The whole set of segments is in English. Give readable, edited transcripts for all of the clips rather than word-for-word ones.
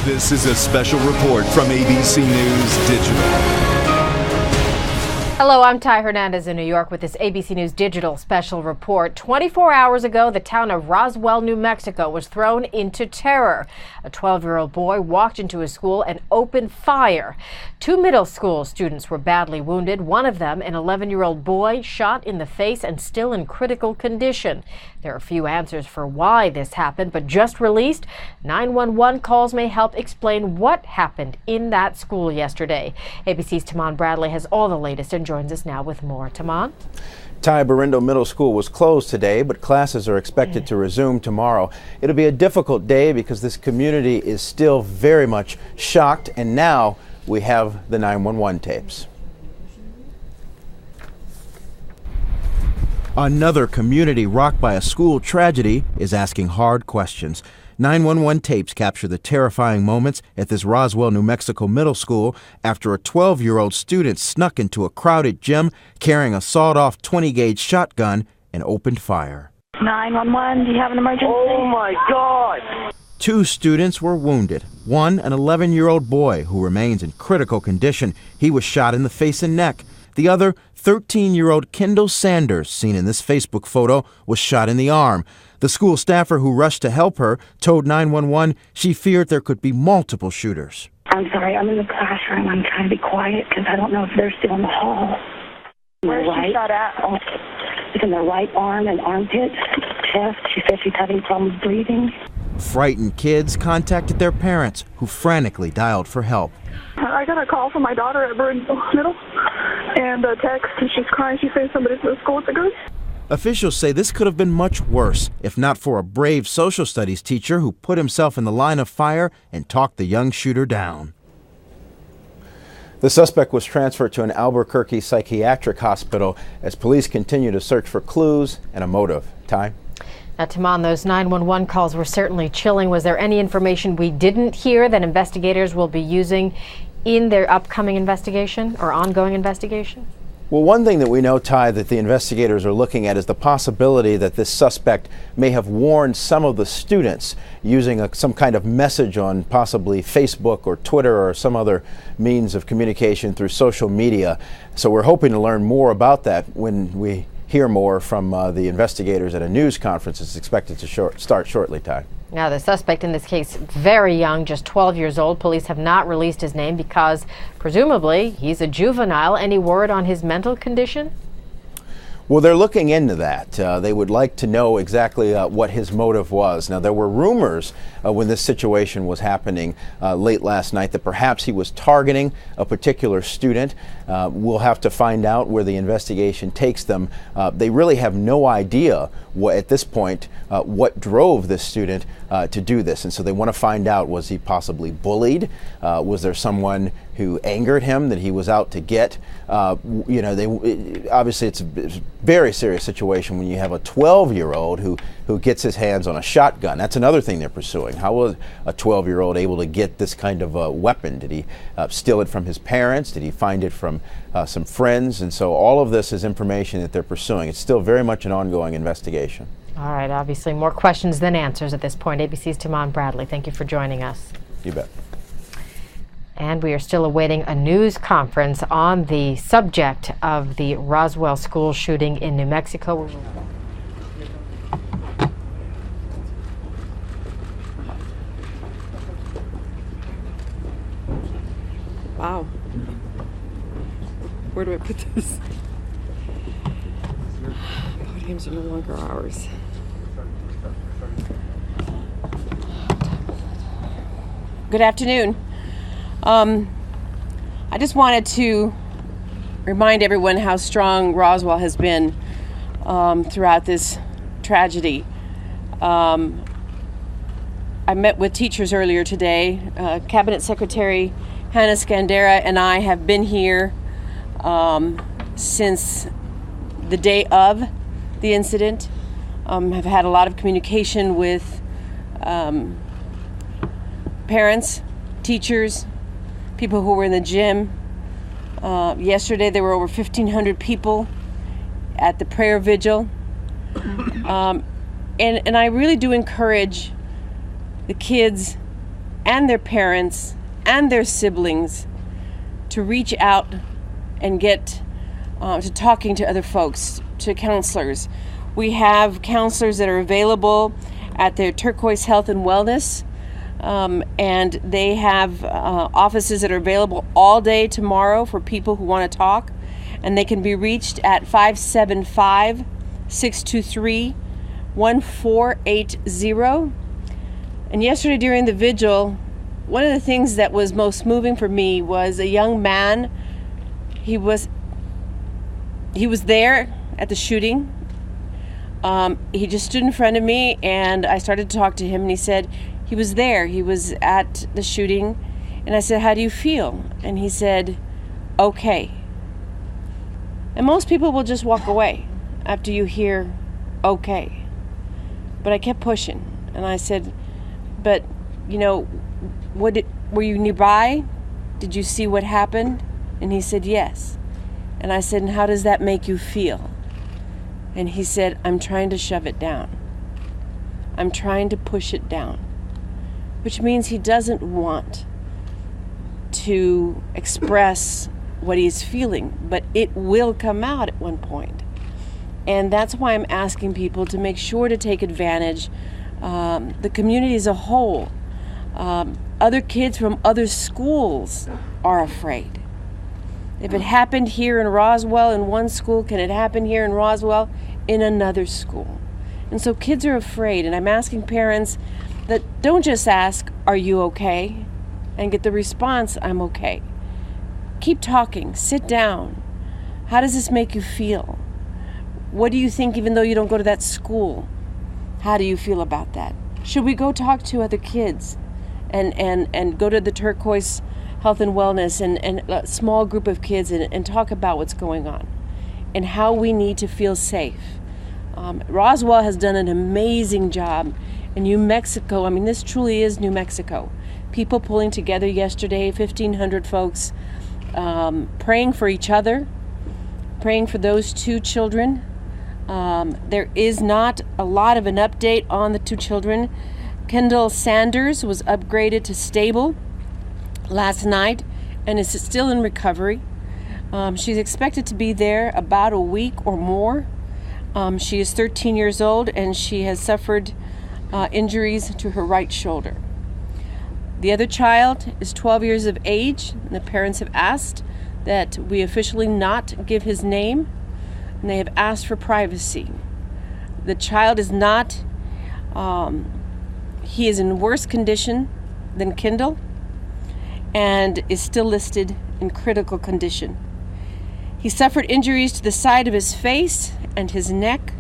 This is a special report from ABC News Digital. Hello, I'm Ty Hernandez in New York with this ABC News Digital special report. 24 hours ago, the town of Roswell, New Mexico was thrown into terror. A 12-year-old boy walked into a school and opened fire. 2 middle school students were badly wounded. One of them, an 11-year-old boy, shot in the face and still in critical condition. There are few answers for why this happened, but just released 911 calls may help explain what happened in that school yesterday. ABC's Tamon Bradley has all the latest and joins us now with more. Tamon? Ty, Barindo Middle School was closed today, but classes are expected to resume tomorrow. It'll be a difficult day because this community is still very much shocked, and now we have the 911 tapes. Another community rocked by a school tragedy is asking hard questions. 911 tapes capture the terrifying moments at this Roswell, New Mexico middle school after a 12-year-old student snuck into a crowded gym carrying a sawed-off 20-gauge shotgun and opened fire. 911, do you have an emergency? Oh my God! 2 students were wounded. One, an 11-year-old boy who remains in critical condition. He was shot in the face and neck. The other, 13-year-old Kendall Sanders, seen in this Facebook photo, was shot in the arm. The school staffer who rushed to help her told 911 she feared there could be multiple shooters. I'm sorry, I'm in the classroom. I'm trying to be quiet because I don't know if they're still in the hall. Where's she shot at? Oh, it's in the right arm and armpit, chest. She said she's having problems breathing. Frightened kids contacted their parents, who frantically dialed for help. I got a call from my daughter at Middle and a text, and she's crying. She's saying somebody's in the school with a gun. Officials say this could have been much worse if not for a brave social studies teacher who put himself in the line of fire and talked the young shooter down. The suspect was transferred to an Albuquerque psychiatric hospital as police continue to search for clues and a motive. Ty? Now, Tamon, those 911 calls were certainly chilling. Was there any information we didn't hear that investigators will be using in their upcoming investigation or ongoing investigation? Well, one thing that we know, Ty, that the investigators are looking at is the possibility that this suspect may have warned some of the students using some kind of message on possibly Facebook or Twitter or some other means of communication through social media. So we're hoping to learn more about that when we hear more from the investigators at a news conference. It's expected to start shortly, Ty. Now, the suspect in this case, very young, just 12 years old. Police have not released his name because, presumably, he's a juvenile. Any word on his mental condition? Well, they're looking into that. They would like to know exactly what his motive was. Now, there were rumors when this situation was happening late last night that perhaps he was targeting a particular student. We'll have to find out where the investigation takes them. They really have no idea at this point what drove this student to do this. And so they want to find out, was he possibly bullied? Was there someone who angered him that he was out to get? Obviously it's a very serious situation when you have a 12-year-old who gets his hands on a shotgun. That's another thing they're pursuing. How was a 12-year-old able to get this kind of a weapon? Did he steal it from his parents? Did he find it from some friends? And so all of this is information that they're pursuing. It's still very much an ongoing investigation. All right, obviously more questions than answers at this point. ABC's Tamon Bradley, thank you for joining us. You bet. And we are still awaiting a news conference on the subject of the Roswell school shooting in New Mexico. Wow. Where do I put this? Podiums are no longer ours. Good afternoon. I just wanted to remind everyone how strong Roswell has been throughout this tragedy. I met with teachers earlier today. Cabinet Secretary Hannah Scandera and I have been here since the day of the incident. Have had a lot of communication with parents, teachers, people who were in the gym. Yesterday there were over 1,500 people at the prayer vigil. And I really do encourage the kids and their parents and their siblings to reach out and get to talking to other folks, to counselors. We have counselors that are available at their Turquoise Health and Wellness, and they have offices that are available all day tomorrow for people who want to talk, and they can be reached at 575-623-1480. And yesterday during the vigil, one of the things that was most moving for me was a young man. He was there at the shooting. He just stood in front of me, and I started to talk to him, and he said he was there. He was at the shooting, and I said, "How do you feel?" And he said, "Okay." And most people will just walk away after you hear "okay." But I kept pushing, and I said, "But, you know, were you nearby? Did you see what happened?" And he said, "Yes." And I said, "And how does that make you feel?" And he said, "I'm trying to shove it down. I'm trying to push it down." Which means he doesn't want to express what he's feeling, but it will come out at one point. And that's why I'm asking people to make sure to take advantage, the community as a whole. Other kids from other schools are afraid. If it happened here in Roswell in one school, can it happen here in Roswell in another school? And so kids are afraid, and I'm asking parents that don't just ask, "Are you okay?" and get the response, "I'm okay." Keep talking, sit down. How does this make you feel? What do you think, even though you don't go to that school? How do you feel about that? Should we go talk to other kids and go to the Turquoise Health and Wellness and a small group of kids and talk about what's going on and how we need to feel safe? Roswell has done an amazing job. In New Mexico, I mean, this truly is New Mexico. People pulling together yesterday, 1,500 folks, praying for each other, praying for those two children. There is not a lot of an update on the two children. Kendall Sanders was upgraded to stable last night and is still in recovery. She's expected to be there about a week or more. She is 13 years old, and she has suffered injuries to her right shoulder. The other child is 12 years of age, and the parents have asked that we officially not give his name, and they have asked for privacy. The child is not, he is in worse condition than Kendall and is still listed in critical condition. He suffered injuries to the side of his face and his neck,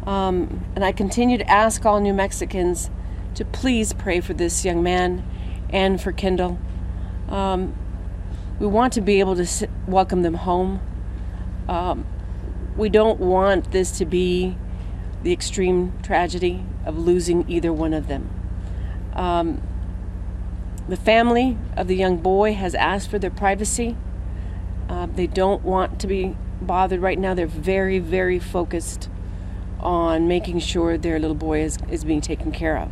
and I continue to ask all New Mexicans to please pray for this young man and for Kendall. We want to be able to welcome them home. We don't want this to be the extreme tragedy of losing either one of them. The family of the young boy has asked for their privacy. They don't want to be bothered right now. They're very, very focused on making sure their little boy is being taken care of.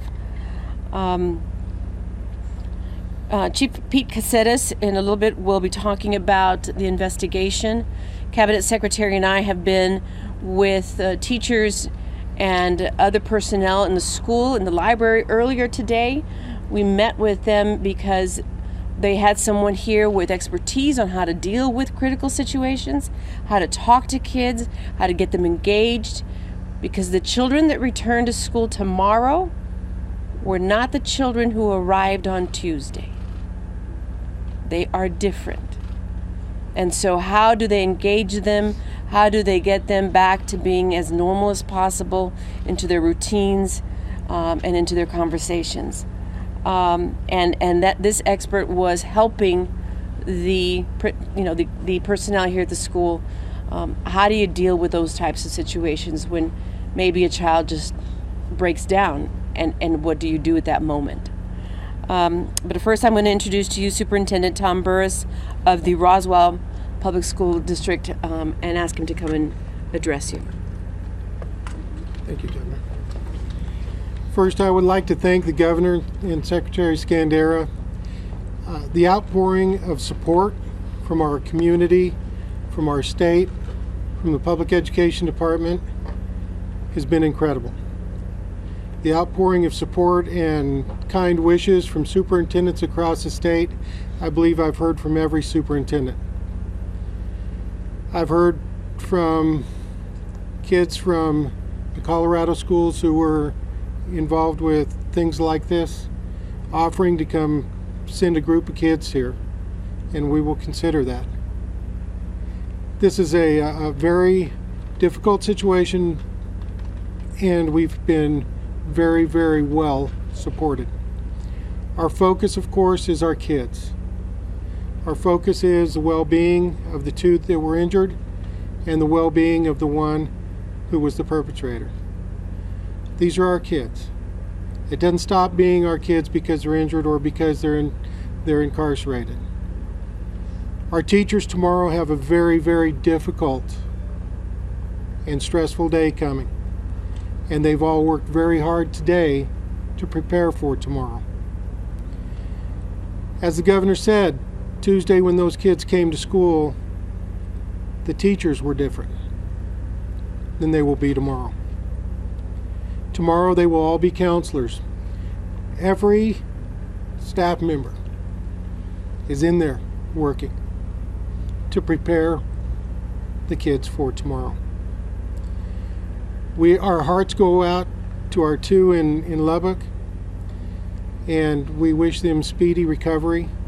Chief Pete Caceres in a little bit will be talking about the investigation. Cabinet Secretary and I have been with teachers and other personnel in the school, in the library earlier today. We met with them because they had someone here with expertise on how to deal with critical situations, how to talk to kids, how to get them engaged, because the children that return to school tomorrow were not the children who arrived on Tuesday. They are different. And so how do they engage them? How do they get them back to being as normal as possible into their routines and into their conversations? And that this expert was helping the personnel here at the school. How do you deal with those types of situations when maybe a child just breaks down, and what do you do at that moment? But first I'm going to introduce to you Superintendent Tom Burris of the Roswell Public School District and ask him to come and address you. Thank you, Deborah. First, I would like to thank the Governor and Secretary Scandera. The outpouring of support from our community, from our state, from the Public Education Department has been incredible. The outpouring of support and kind wishes from superintendents across the state, I believe I've heard from every superintendent. I've heard from kids from the Colorado schools who were involved with things like this, offering to come send a group of kids here, and we will consider that. This is a very difficult situation, and we've been very, very well supported. Our focus, of course, is our kids. Our focus is the well-being of the two that were injured and the well-being of the one who was the perpetrator. These are our kids. It doesn't stop being our kids because they're injured or because they're incarcerated. Our teachers tomorrow have a very, very difficult and stressful day coming, and they've all worked very hard today to prepare for tomorrow. As the governor said, Tuesday when those kids came to school, the teachers were different than they will be tomorrow. Tomorrow they will all be counselors. Every staff member is in there working to prepare the kids for tomorrow. Our hearts go out to our two in Lubbock, and we wish them speedy recovery.